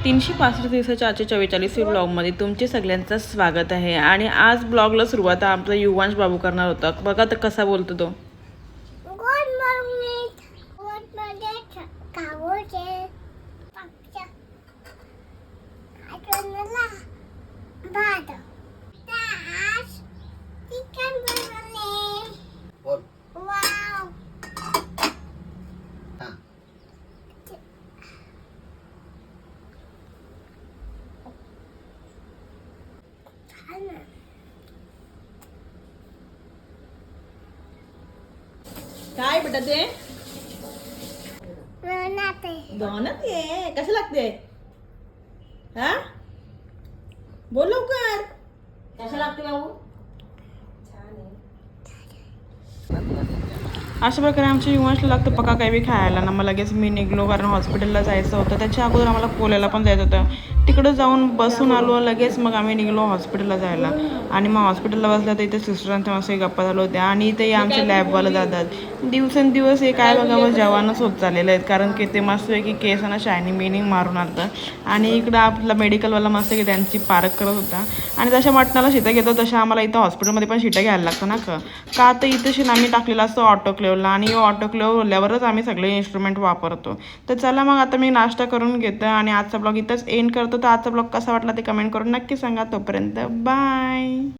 365 दिवसाच्या आजच्या 44वी ब्लॉगमध्ये तुमचे सगळ्यांचं स्वागत आहे. आणि आज ब्लॉगला सुरुवात आमचा युवांश बाबू करणार होता. बघा तर कसा बोलतो तो. Good morning. Good morning. कावोचे पक्ष्या आठवणला भात तास चिकन बनवले. बोल. वाव. हां. काय बेटा ते नाते दोनच आहे. कसे लागते हा बोल लवकर. कशा लागते बाबू. अशा प्रकारे आमच्या युवांशला लागतं पका काही बी खायला ना. मग लगेच मी निघलो कारण हॉस्पिटलला जायचं होतं. त्याच्या अगोदर आम्हाला कोल्याला पण जायचं होतं. तिकडं जाऊन बसून आलो. लगेच मग आम्ही निघलो हॉस्पिटलला जायला. आणि मग हॉस्पिटलला बसल्या तर इथे सिस्टरांच्या मस्त गप्पा झाल्या होत्या. आणि इथे आमचे लॅबवाले जातात. दिवसेंदिवस हे काय बघा जवानच होत चाललेलं आहेत. कारण की ते मस्तपैकी केसांना शायनिंग बिनिंग मारून आणतं. आणि इकडं आपला मेडिकलवाला मस्त की त्यांची पारख करत होता. आणि जशा मटणाला शिट्या घेतो तशा आम्हाला इथं हॉस्पिटलमध्ये पण शिट्या घ्यायला लागतं ना. का तर इथं आम्ही टाकलेलं असतं ऑटोक्लेवला. आणि ऑटोक्लेव होल्यावरच आम्ही सगळे इन्स्ट्रुमेंट वापरतो. तर चला मग आता मी नाश्ता करून घेतो आणि आजचा ब्लॉग इथंच एंड करतो. तर आजचा ब्लॉग कसा वाटला ते कमेंट करून नक्की सांगा. तोपर्यंत बाय.